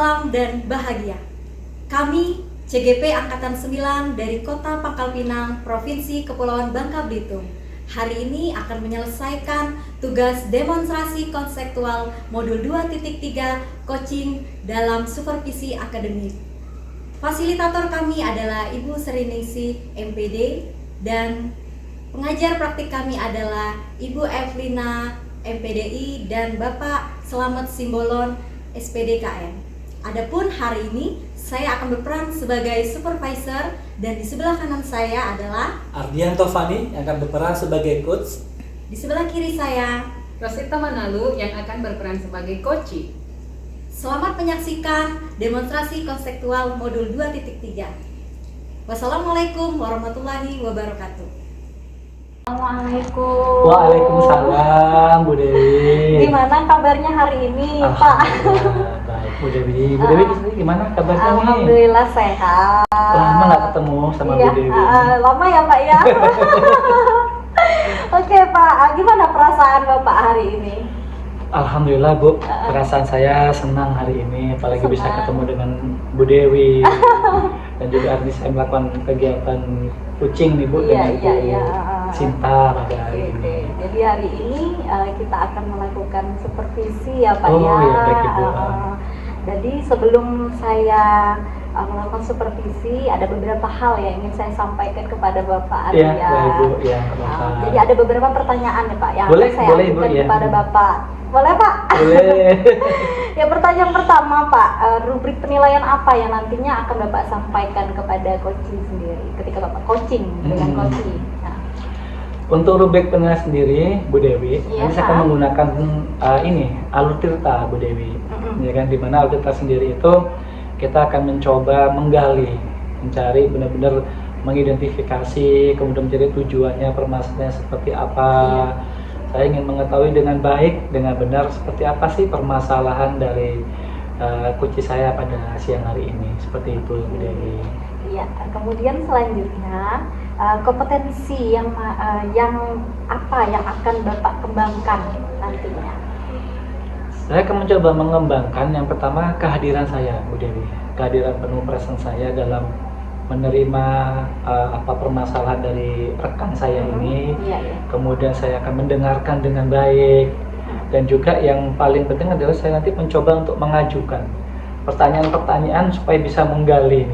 salam dan bahagia. Kami CGP Angkatan 9 dari Kota Pangkal Pinang, Provinsi Kepulauan Bangka Belitung, hari ini akan menyelesaikan tugas demonstrasi konseptual modul 2.3 coaching dalam supervisi akademik. Fasilitator kami adalah Ibu Serinisi MPD dan pengajar praktik kami adalah Ibu Evelina MPDI dan Bapak Selamat Simbolon SPDKN. Adapun hari ini saya akan berperan sebagai supervisor dan di sebelah kanan saya adalah Ardianto Fani yang akan berperan sebagai coach. Di sebelah kiri saya Rosita Manalu yang akan berperan sebagai coach. Selamat menyaksikan demonstrasi konseptual modul 2.3. Wassalamualaikum warahmatullahi wabarakatuh. Assalamualaikum. Waalaikumsalam Bu Dewi. Gimana kabarnya hari ini, Pak? Baik Bu Dewi. Bu Dewi sendiri gimana kabarnya nih? Alhamdulillah sehat. Lama nggak ketemu sama Iya, Bu Dewi. lama ya Pak ya. Oke Pak, gimana perasaan Bapak hari ini? Alhamdulillah Bu, perasaan saya senang hari ini, apalagi bisa Senang. ketemu dengan Bu Dewi. Dan juga hari ini saya melakukan kegiatan coaching nih Bu dengan Bu Sinta pada hari ini. Jadi hari ini kita akan melakukan supervisi ya Pak Oh, ya. iya, baik, Ibu. Jadi sebelum saya melakukan supervisi, ada beberapa hal yang ingin saya sampaikan kepada Bapak Iya, Arya. baik Bu, ya, Bapak. Jadi ada beberapa pertanyaan ya Pak yang Boleh, akan saya boleh, Ibu, ajukan ya. kepada Bapak. Boleh Pak? Boleh. Ya, pertanyaan pertama Pak, rubrik penilaian apa yang nantinya akan Bapak sampaikan kepada coaching sendiri ketika Bapak coaching dengan coaching? Nah, Untuk rubrik penilaian sendiri, Bu Dewi, Iya, nanti saya akan Pak. menggunakan alur tirta, Bu Dewi. Ya kan, dimana alur tirta sendiri itu kita akan mencoba menggali, mencari benar-benar mengidentifikasi, kemudian mencari tujuannya permasalahannya seperti apa. Iya. Saya ingin mengetahui dengan baik, dengan benar seperti apa sih permasalahan dari coach saya pada siang hari ini. Seperti itu, Bu Dewi. Iya, kemudian selanjutnya kompetensi yang apa yang akan Bapak kembangkan nantinya? Saya akan mencoba mengembangkan yang pertama kehadiran saya, Bu Dewi. Kehadiran penuh presence saya dalam menerima apa permasalahan dari rekan saya ini. Iya, iya. Kemudian saya akan mendengarkan dengan baik. Dan juga yang paling penting adalah saya nanti mencoba untuk mengajukan pertanyaan-pertanyaan supaya bisa menggali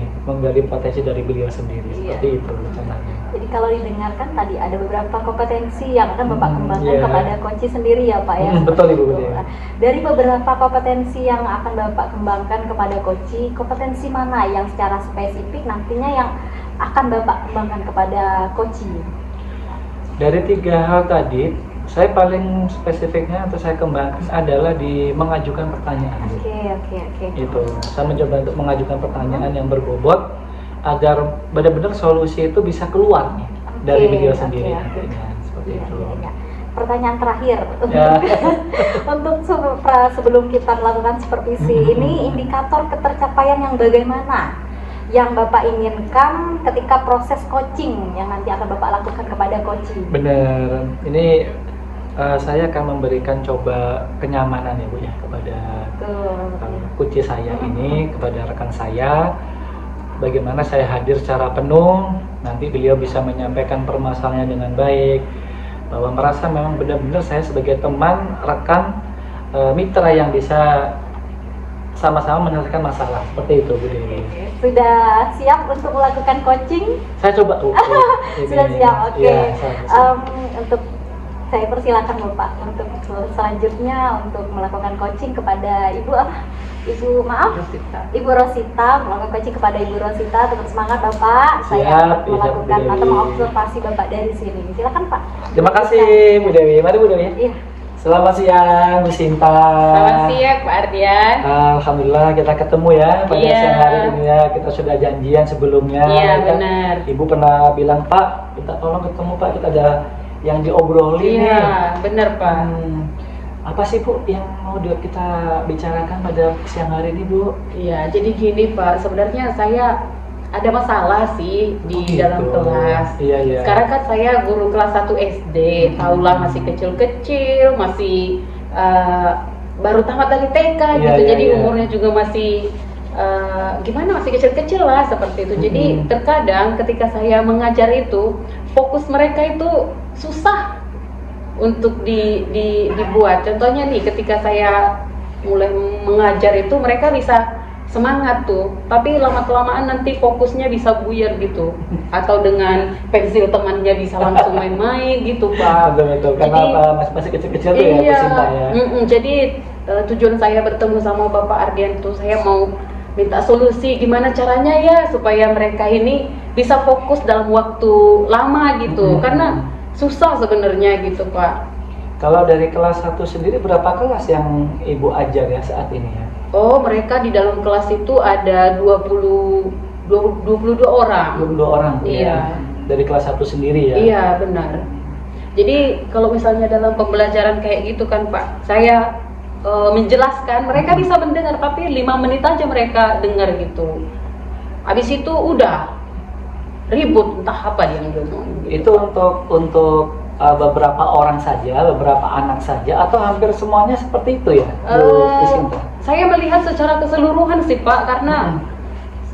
potensi dari beliau sendiri. Iya. Seperti itu rencananya. Jadi kalau didengarkan tadi ada beberapa kompetensi yang akan Bapak kembangkan iya. kepada coach sendiri ya Pak ya. Betul, Ibu. Betul. Dari beberapa kompetensi yang akan Bapak kembangkan kepada coach, kompetensi mana yang secara spesifik nantinya yang akan Bapak kembangkan kepada coach? Dari 3 hal tadi, saya paling spesifiknya atau saya kembangkan adalah di mengajukan pertanyaan. Oke. Itu, saya mencoba untuk mengajukan pertanyaan yang berbobot agar benar-benar solusi itu bisa keluar nih dari beliau sendiri nantinya. Seperti Iya, itu. iya. Pertanyaan terakhir Ya. untuk sebelum kita melakukan supervisi ini, indikator ketercapaian yang bagaimana yang Bapak inginkan ketika proses coaching yang nanti akan Bapak lakukan kepada coaching? Benar. Ini saya akan memberikan coba kenyamanan ya Bu ya kepada coach saya ini, kepada rekan saya. Bagaimana saya hadir secara penuh, nanti beliau bisa menyampaikan permasalahannya dengan baik, bahwa merasa memang benar-benar saya sebagai teman, rekan, mitra yang bisa sama-sama menyelesaikan masalah. Seperti itu Bu Dewi. Sudah siap untuk melakukan coaching? Saya coba Sudah siap, oke. Ya, Untuk saya persilakan Bapak untuk selanjutnya untuk melakukan coaching kepada Ibu Rosita, melakukan coaching kepada Ibu Rosita. Tetap semangat Bapak. Saya Siap, melakukan Bu Dewi. atau mengobservasi Bapak dari sini. Silakan Pak. Terima kasih Bu Dewi. Mari Bu Dewi. Iya. Selamat siang Bu Sinta. Selamat siang Pak Ardian. Alhamdulillah kita ketemu ya pada Iya. siang hari ini ya. Kita sudah janjian sebelumnya. Iya, Kan benar. Ibu pernah bilang, Pak, kita tolong ketemu Pak, kita ada yang diobrolin nih. Iya, benar Pak. Apa sih Bu yang mau kita bicarakan pada siang hari ini Bu? Iya, jadi gini Pak, sebenarnya saya ada masalah sih di Gitu. dalam kelas. Iya, iya. Sekarang kan saya guru kelas 1 SD, tahulah masih kecil-kecil, masih baru tamat dari TK Iya, gitu, iya, jadi iya. umurnya juga masih gimana, masih kecil-kecil lah seperti itu. Jadi terkadang ketika saya mengajar itu, fokus mereka itu susah untuk dibuat. Contohnya nih, ketika saya mulai mengajar itu mereka bisa semangat tuh, tapi lama-kelamaan nanti fokusnya bisa buyar gitu, atau dengan pensil temannya bisa langsung main-main gitu Pak. Betul, karena Jadi, masih kecil-kecil tuh ya Bu iya, Sinta ya. jadi tujuan saya bertemu sama Bapak Ardian tuh, saya mau minta solusi gimana caranya ya supaya mereka ini bisa fokus dalam waktu lama gitu, karena susah sebenarnya gitu Pak. Kalau dari kelas 1 sendiri berapa kelas yang Ibu ajar ya saat ini ya? Oh, mereka di dalam kelas itu ada 22 orang. 22 orang Iya. ya. Dari kelas 1 sendiri ya. Iya, benar. Jadi kalau misalnya dalam pembelajaran kayak gitu kan Pak, saya menjelaskan, mereka bisa mendengar, tapi 5 menit aja mereka dengar gitu. Habis itu udah ribut, entah apa dia ngomong gitu. Itu untuk beberapa orang saja, beberapa anak saja, atau hampir semuanya seperti itu ya, Bu Sinta? Saya melihat secara keseluruhan sih Pak, karena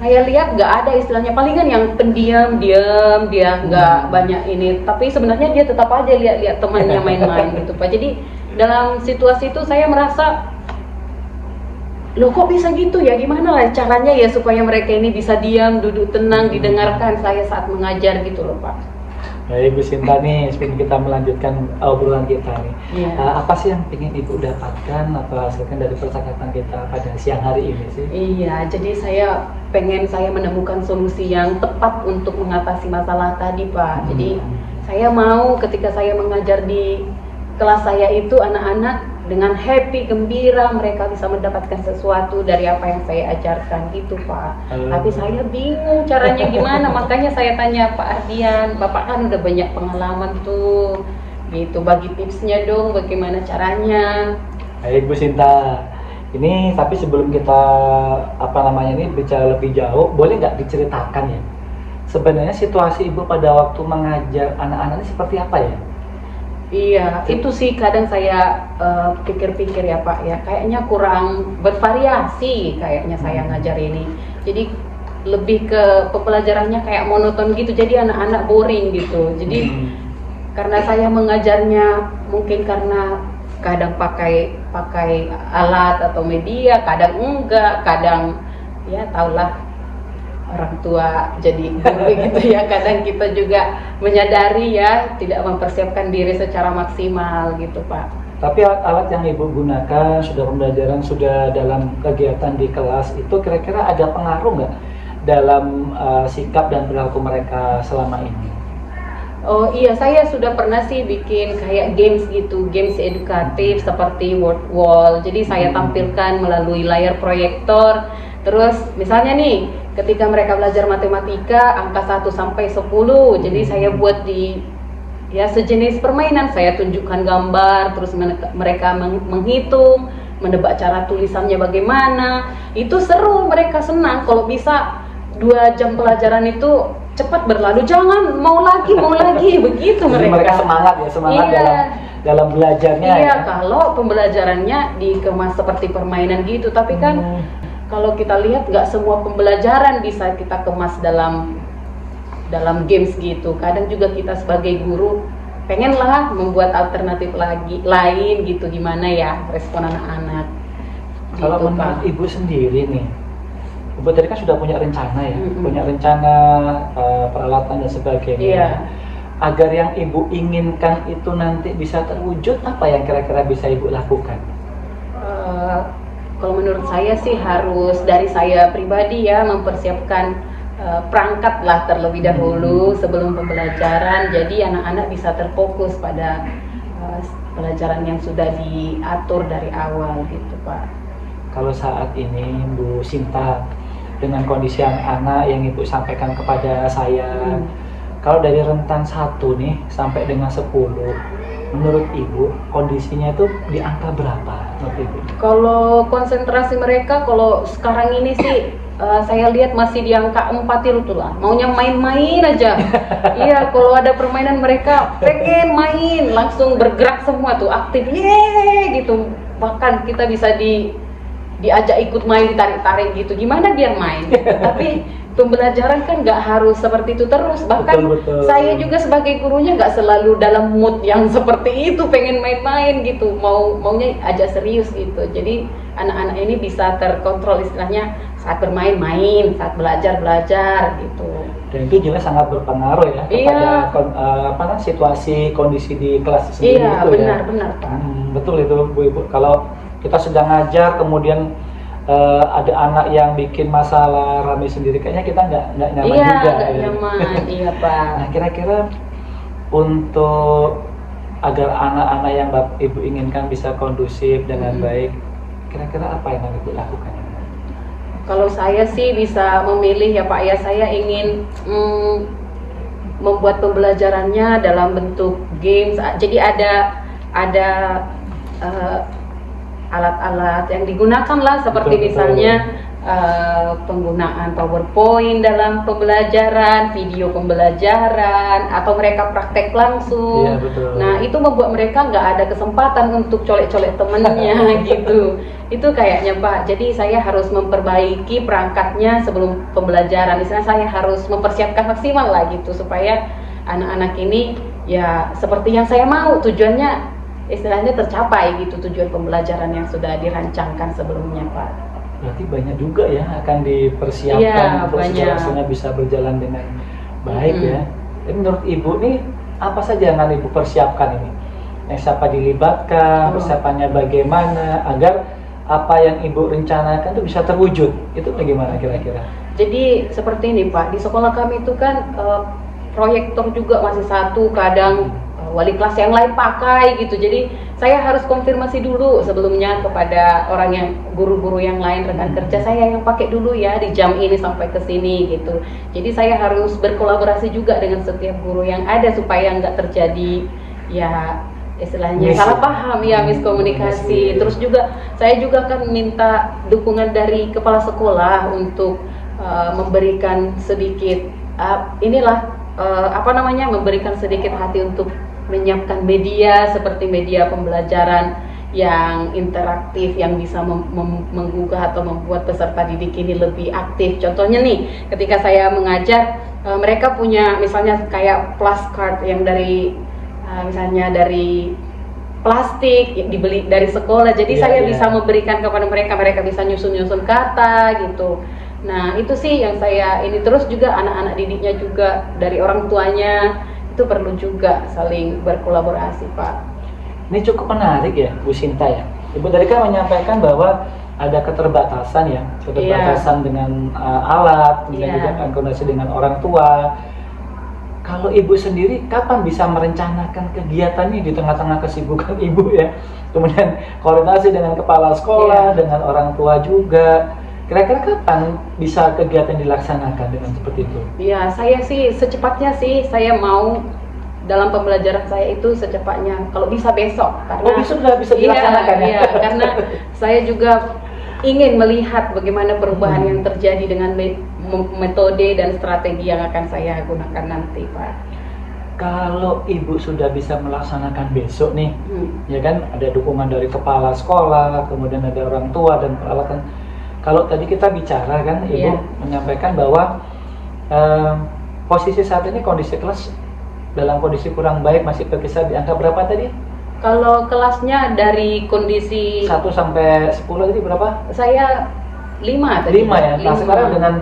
saya lihat nggak ada istilahnya, palingan yang pendiam, diam, dia nggak banyak ini, tapi sebenarnya dia tetap aja lihat-lihat temannya main-main gitu Pak. Jadi dalam situasi itu saya merasa, loh kok bisa gitu ya, gimana lah caranya ya supaya mereka ini bisa diam, duduk tenang, didengarkan saya saat mengajar gitu loh Pak. Baik Bu Sinta nih, sebelum kita melanjutkan obrolan kita nih, Iya. apa sih yang ingin Ibu dapatkan atau hasilkan dari percakapan kita pada siang hari ini sih? Iya, jadi saya menemukan solusi yang tepat untuk mengatasi masalah tadi Pak. Jadi saya mau ketika saya mengajar di kelas saya itu, anak-anak dengan happy, gembira, mereka bisa mendapatkan sesuatu dari apa yang saya ajarkan gitu Pak. Tapi saya bingung caranya gimana, makanya saya tanya Pak Ardian, Bapak kan udah banyak pengalaman tuh, gitu, bagi tipsnya dong, bagaimana caranya. Baik Bu Sinta, ini tapi sebelum kita bicara lebih jauh, boleh nggak diceritakan ya? Sebenarnya situasi Ibu pada waktu mengajar anak-anak ini seperti apa ya? Iya, itu sih kadang saya pikir-pikir ya Pak ya, kayaknya kurang bervariasi kayaknya saya ngajar ini. Jadi lebih ke pembelajarannya kayak monoton gitu, jadi anak-anak boring gitu. Jadi karena saya mengajarnya mungkin karena kadang pakai alat atau media, kadang enggak, kadang ya tahulah orang tua jadi guru gitu ya, kadang kita juga menyadari ya tidak mempersiapkan diri secara maksimal gitu Pak. Tapi alat yang Ibu gunakan, sudah pembelajaran, sudah dalam kegiatan di kelas, itu kira-kira ada pengaruh nggak dalam sikap dan perilaku mereka selama ini? Oh iya, saya sudah pernah sih bikin kayak games gitu, games edukatif seperti word wall. Jadi saya tampilkan melalui layar proyektor. Terus misalnya nih, ketika mereka belajar matematika angka 1 sampai 10, jadi saya buat di ya sejenis permainan, saya tunjukkan gambar, terus mereka menghitung, menebak cara tulisannya bagaimana. Itu seru, mereka senang. Kalau bisa 2 jam pelajaran itu cepat berlalu, jangan mau lagi begitu. Jadi mereka semangat Iya. dalam belajarnya. Iya, Ya? kalau pembelajarannya dikemas seperti permainan gitu, tapi kan kalau kita lihat nggak semua pembelajaran bisa kita kemas dalam games gitu. Kadang juga kita sebagai guru pengenlah membuat alternatif lain gitu, gimana ya respon anak-anak. Kalau Gitu, menurut Pak. Ibu sendiri nih, Ibu tadi kan sudah punya rencana ya, punya rencana peralatan dan sebagainya. Iya. Agar yang Ibu inginkan itu nanti bisa terwujud, apa yang kira-kira bisa Ibu lakukan? Kalau menurut saya sih harus dari saya pribadi ya, mempersiapkan perangkat lah terlebih dahulu sebelum pembelajaran, jadi anak-anak bisa terfokus pada pelajaran yang sudah diatur dari awal gitu Pak. Kalau saat ini Bu Sinta, dengan kondisi anak yang Ibu sampaikan kepada saya, kalau dari rentan 1 nih sampai dengan 10, menurut Ibu kondisinya itu di angka berapa menurut Ibu? Kalau konsentrasi mereka kalau sekarang ini sih saya lihat masih di angka 4 itu lah, maunya main-main aja. Iya, kalau ada permainan mereka pengen main, langsung bergerak semua tuh, aktif, yeay gitu. bahkan kita bisa diajak ikut main, ditarik-tarik gitu, gimana dia main. Tapi pembelajaran kan nggak harus seperti itu terus, bahkan Betul. saya juga sebagai gurunya nggak selalu dalam mood yang seperti itu, pengen main-main gitu, maunya ajak serius gitu. Jadi anak-anak ini bisa terkontrol istilahnya, saat bermain main, saat belajar belajar gitu. Dan itu juga sangat berpengaruh ya kepada situasi kondisi di kelas sendiri Iya, itu benar-benar Pak. Betul itu Bu Ibu. Kalau kita sedang ngajar kemudian ada anak yang bikin masalah rame sendiri, kayaknya kita nggak nyaman Iya, juga. nggak nyaman, iya Pak. Nah, kira-kira untuk agar anak-anak yang Bapak Ibu inginkan bisa kondusif dengan baik, kira-kira apa yang harus Ibu lakukan? Kalau saya sih bisa memilih ya Pak ya, saya ingin membuat pembelajarannya dalam bentuk games. Jadi ada alat-alat yang digunakan lah, seperti Betul. misalnya penggunaan PowerPoint dalam pembelajaran, video pembelajaran, atau mereka praktek langsung. Iya, betul. Nah, itu membuat mereka nggak ada kesempatan untuk colek-colek temennya gitu. Itu kayaknya Pak. Jadi saya harus memperbaiki perangkatnya sebelum pembelajaran. Misalnya saya harus mempersiapkan maksimal lah gitu, supaya anak-anak ini ya seperti yang saya mau, tujuannya istilahnya tercapai gitu, tujuan pembelajaran yang sudah dirancangkan sebelumnya Pak. Berarti banyak juga ya akan dipersiapkan Iya, untuk banyak. situasinya bisa berjalan dengan baik ya. Tapi menurut Ibu nih apa saja yang akan Ibu persiapkan ini? Yang siapa dilibatkan, persiapannya bagaimana agar apa yang Ibu rencanakan itu bisa terwujud? Itu bagaimana kira-kira? Jadi seperti ini Pak, di sekolah kami itu kan proyektor juga masih satu, kadang wali kelas yang lain pakai gitu. Jadi saya harus konfirmasi dulu sebelumnya kepada orang yang guru-guru yang lain, rekan kerja saya yang pakai dulu ya di jam ini sampai ke sini gitu. Jadi saya harus berkolaborasi juga dengan setiap guru yang ada supaya nggak terjadi ya istilahnya salah paham ya, miskomunikasi. Terus juga saya juga akan minta dukungan dari kepala sekolah untuk memberikan sedikit memberikan sedikit hati untuk menyiapkan media seperti media pembelajaran yang interaktif, yang bisa menggugah atau membuat peserta didik ini lebih aktif. Contohnya nih, ketika saya mengajar, mereka punya misalnya kayak flashcard yang dari misalnya dari plastik yang dibeli dari sekolah. Jadi saya bisa memberikan kepada mereka bisa nyusun-nyusun kata gitu. Nah, itu sih yang saya ini. Terus juga anak-anak didiknya juga dari orang tuanya itu perlu juga saling berkolaborasi Pak. Ini cukup menarik ya Bu Sinta ya. Ibu tadi kan menyampaikan bahwa ada keterbatasan ya, keterbatasan dengan alat, kemudian juga koordinasi dengan orang tua. Kalau Ibu sendiri kapan bisa merencanakan kegiatan ini di tengah-tengah kesibukan Ibu ya? Kemudian koordinasi dengan kepala sekolah, dengan orang tua juga. Kira-kira kapan bisa kegiatan dilaksanakan dengan seperti itu? Ya, saya sih secepatnya sih, saya mau dalam pembelajaran saya itu secepatnya, kalau bisa besok. Karena besok sudah bisa dilaksanakan ya? Iya, karena saya juga ingin melihat bagaimana perubahan yang terjadi dengan metode dan strategi yang akan saya gunakan nanti Pak. Kalau Ibu sudah bisa melaksanakan besok nih, ya kan ada dukungan dari kepala sekolah, kemudian ada orang tua dan peralatan. Kalau tadi kita bicara kan, Ibu menyampaikan bahwa posisi saat ini kondisi kelas dalam kondisi kurang baik, masih berkisar di angka berapa tadi? Kalau kelasnya dari kondisi 1 sampai 10 tadi berapa? Saya 5 tadi. 5 ya? Nah sekarang dengan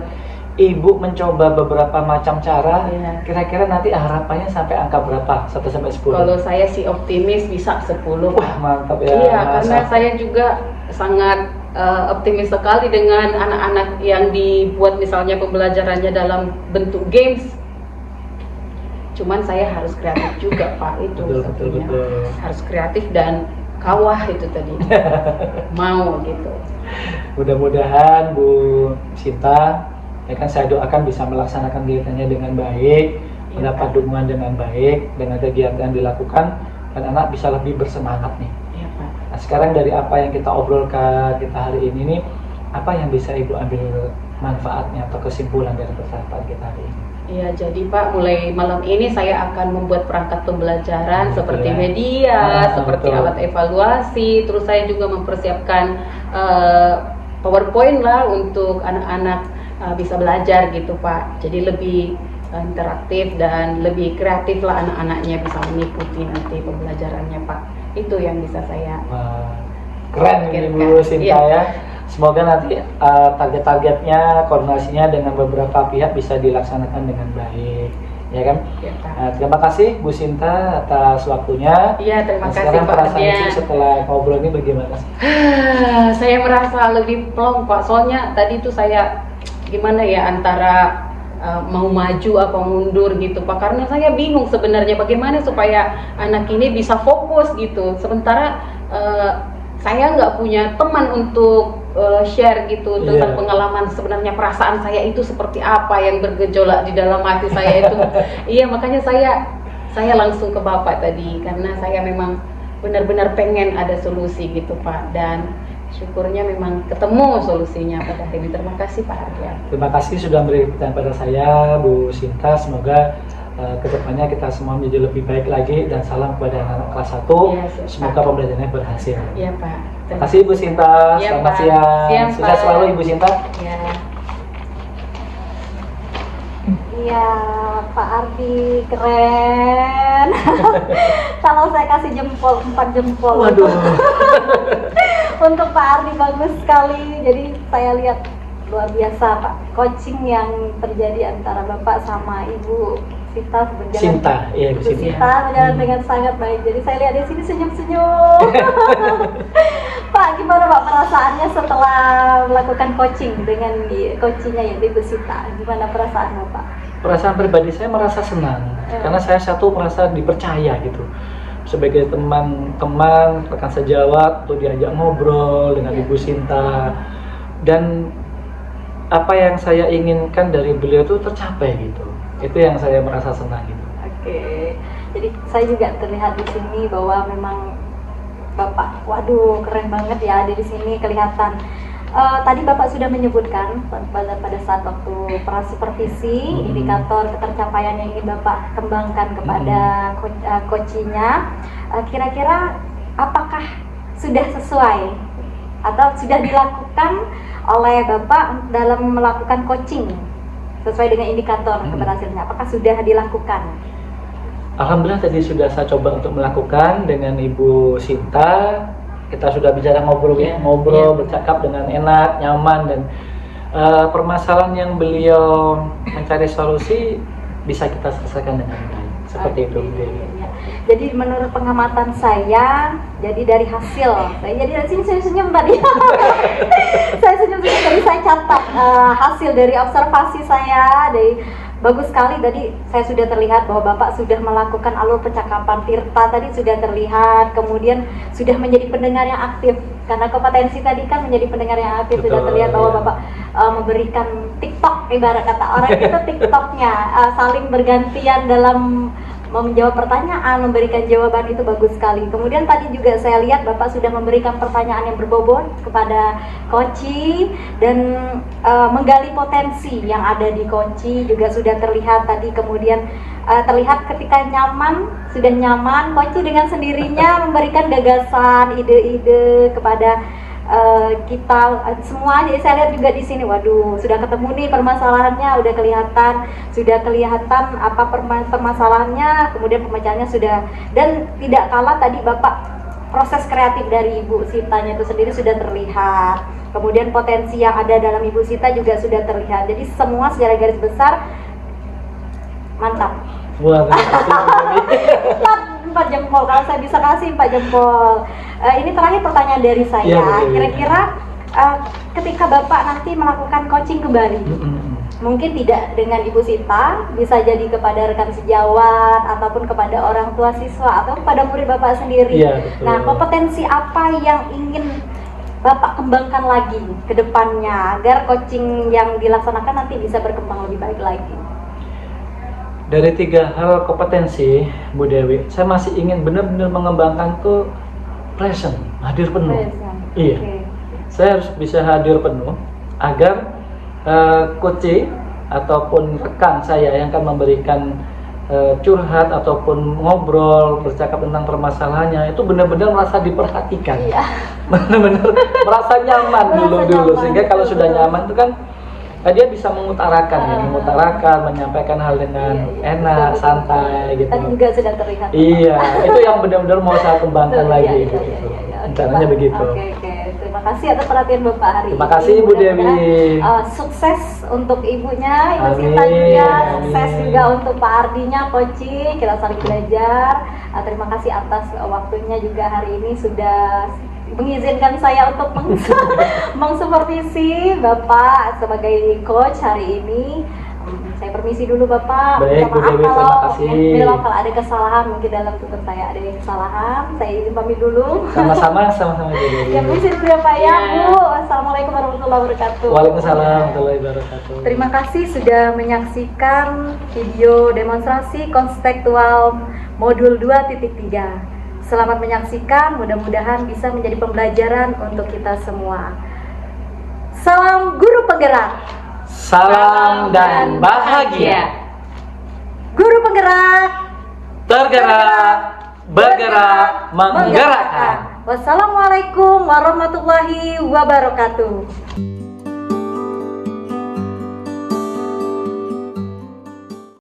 Ibu mencoba beberapa macam cara, kira-kira nanti harapannya sampai angka berapa? 1 sampai 10? Kalau saya sih optimis bisa 10. Wah mantap ya. Iya, karena saya juga sangat optimis sekali dengan anak-anak yang dibuat misalnya pembelajarannya dalam bentuk games. Cuman saya harus kreatif juga Pak, itu betul. harus kreatif dan kawah itu tadi. Mau gitu. Mudah-mudahan Bu Sinta, ya kan saya doakan bisa melaksanakan kegiatannya dengan baik, mendapat dukungan dengan baik dengan kegiatan yang dilakukan, dan anak bisa lebih bersemangat nih. Nah sekarang dari apa yang kita obrolkan kita hari ini nih, apa yang bisa Ibu ambil manfaatnya atau kesimpulan dari percakapan kita hari ini? Iya, jadi Pak, mulai malam ini saya akan membuat perangkat pembelajaran seperti Ya. media, seperti Betul. alat evaluasi, terus saya juga mempersiapkan PowerPoint lah untuk anak-anak bisa belajar gitu Pak. Jadi lebih interaktif dan lebih kreatif lah anak-anaknya bisa mengikuti nanti pembelajarannya Pak. Itu yang bisa saya Wah, keren ini Pikirkan. Bu Sinta Iya. ya. Semoga nanti target-targetnya, koordinasinya dengan beberapa pihak bisa dilaksanakan dengan baik, ya kan? ya Pak. Terima kasih Bu Sinta atas waktunya. Iya, terima Nah, kasih sekarang Pak perasaan Ardian. Ibu setelah ngobrol ini bagaimana sih? Saya merasa lebih plong Pak, soalnya tadi tuh saya gimana ya antara mau maju apa mundur gitu Pak, karena saya bingung sebenarnya bagaimana supaya anak ini bisa fokus gitu, sementara saya nggak punya teman untuk share gitu tentang Iya. pengalaman sebenarnya perasaan saya itu seperti apa yang bergejolak di dalam hati saya itu. Iya, makanya saya langsung ke Bapak tadi karena saya memang benar-benar pengen ada solusi gitu Pak, dan syukurnya memang ketemu solusinya pada hari ini. Terima kasih Pak Ardian. Terima kasih sudah memberi pertanyaan pada saya Bu Sinta. Semoga kedepannya kita semua menjadi lebih baik lagi, dan salam kepada anak-anak kelas 1. Iya, siap, Semoga Pak. pembelajarannya berhasil. Iya Pak. Terima kasih Bu Sinta. Iya, Selamat Pak. siang. Siang, Sukses Pak. selalu Ibu Sinta. Ya. Iya, Pak Ardi keren. Kalau saya kasih jempol, 4 jempol. Waduh. Untuk Pak Ardi bagus sekali. Jadi saya lihat luar biasa Pak. Coaching yang terjadi antara Bapak sama Ibu Sita berjalan. Sinta, iya Bu Ibu Sinta. Sita berjalan dengan sangat baik. Jadi saya lihat di sini senyum-senyum. Pak, gimana Pak perasaannya setelah melakukan coaching dengan coachingnya ya Ibu Sita? Gimana perasaan Bapak? Perasaan pribadi saya merasa senang karena saya satu merasa dipercaya gitu sebagai teman-teman rekan sejawat untuk diajak ngobrol dengan Iya. Ibu Sinta, dan apa yang saya inginkan dari beliau itu tercapai gitu. Itu yang saya merasa senang gitu. Oke, jadi saya juga terlihat di sini bahwa memang Bapak, waduh keren banget ya ada di sini kelihatan. Tadi Bapak sudah menyebutkan pada saat waktu supervisi indikator ketercapaian yang ingin Bapak kembangkan kepada coachingnya. Kira-kira apakah sudah sesuai atau sudah dilakukan oleh Bapak dalam melakukan coaching sesuai dengan indikator keberhasilannya? Apakah sudah dilakukan? Alhamdulillah tadi sudah saya coba untuk melakukan dengan Ibu Sinta. Kita sudah bicara ngobrol, Iya. bercakap dengan enak, nyaman, dan permasalahan yang beliau mencari solusi bisa kita selesaikan dengan baik. Seperti itu. Oke, ya. Jadi menurut pengamatan saya, jadi dari hasil, saya jadi dari sini saya senyum tadi. Saya senyum-senyum tadi saya catat hasil dari observasi saya dari bagus sekali. Tadi saya sudah terlihat bahwa Bapak sudah melakukan alur percakapan Tirta tadi sudah terlihat, kemudian sudah menjadi pendengar yang aktif karena kompetensi tadi kan menjadi pendengar yang aktif. Sudah Betul, terlihat bahwa ya. Bapak memberikan TikTok, ibarat kata orang itu TikToknya, saling bergantian dalam menjawab pertanyaan, memberikan jawaban, itu bagus sekali. Kemudian tadi juga saya lihat Bapak sudah memberikan pertanyaan yang berbobot kepada Koci dan menggali potensi yang ada di Koci juga sudah terlihat tadi. Kemudian terlihat ketika sudah nyaman, Koci dengan sendirinya memberikan gagasan, ide-ide kepada kita semua. Jadi saya lihat juga di sini, waduh, sudah ketemu nih permasalahannya, sudah kelihatan apa permasalahannya, kemudian pemecahannya sudah, dan tidak kalah tadi Bapak proses kreatif dari Ibu Sitanya itu sendiri sudah terlihat. Kemudian potensi yang ada dalam Ibu Sita juga sudah terlihat. Jadi semua secara garis besar mantap. Wah, terima kasih. 4 jempol, kalau saya bisa kasih 4 jempol. Ini terakhir pertanyaan dari saya. Iya, betul. Kira-kira ketika Bapak nanti melakukan coaching kembali, mungkin tidak dengan Ibu Sita, bisa jadi kepada rekan sejawat ataupun kepada orang tua siswa atau kepada murid Bapak sendiri. Iya, betul. Nah, kompetensi apa yang ingin Bapak kembangkan lagi ke depannya agar coaching yang dilaksanakan nanti bisa berkembang lebih baik lagi? Dari 3 hal kompetensi, Bu Dewi, saya masih ingin benar-benar mengembangkan tuh present, hadir penuh. Iya. Oke. Saya harus bisa hadir penuh agar coach ataupun rekan saya yang akan memberikan curhat ataupun ngobrol, bercakap tentang permasalahannya, itu benar-benar merasa diperhatikan. Iya. Benar-benar merasa nyaman Merasa dulu. nyaman, Sehingga kalau betul. sudah nyaman itu kan dia bisa mengutarakan, menyampaikan hal dengan Iya, enak, betul, santai gitu. Dan juga sudah terlihat. Iya, itu yang benar-bear mau saya kembangkan Betul, lagi. iya, gitu. iya, iya, iya. Oke, Rencananya Pak. begitu. Oke. Terima kasih atas perhatian Bapak hari Terima ini. kasih, Bu Mudah-mudahan, Dewi. sukses untuk ibunya, Ibu Amin, Sinta juga. amin. Sukses juga untuk Pak Ardinya, coaching. Kita saling belajar. Terima kasih atas waktunya juga hari ini sudah mengizinkan saya untuk mengsupervisi Bapak sebagai coach hari ini. Saya permisi dulu Bapak. Baik, Bu Minta maaf Dewi, terima kalau kasih. kalau ada kesalahan mungkin dalam tutur saya ada kesalahan. Saya izin pamit dulu. Sama-sama Bu Dewi. Ya permisi dulu ya Pak ya, Ya. Bu. Assalamualaikum warahmatullahi wabarakatuh. Waalaikumsalam warahmatullahi wabarakatuh. Terima kasih sudah menyaksikan video demonstrasi konstekstual modul 2.3. Selamat menyaksikan, mudah-mudahan bisa menjadi pembelajaran untuk kita semua. Salam guru penggerak. Salam dan bahagia. Guru penggerak. Tergerak, bergerak, menggerakkan. Wassalamualaikum warahmatullahi wabarakatuh.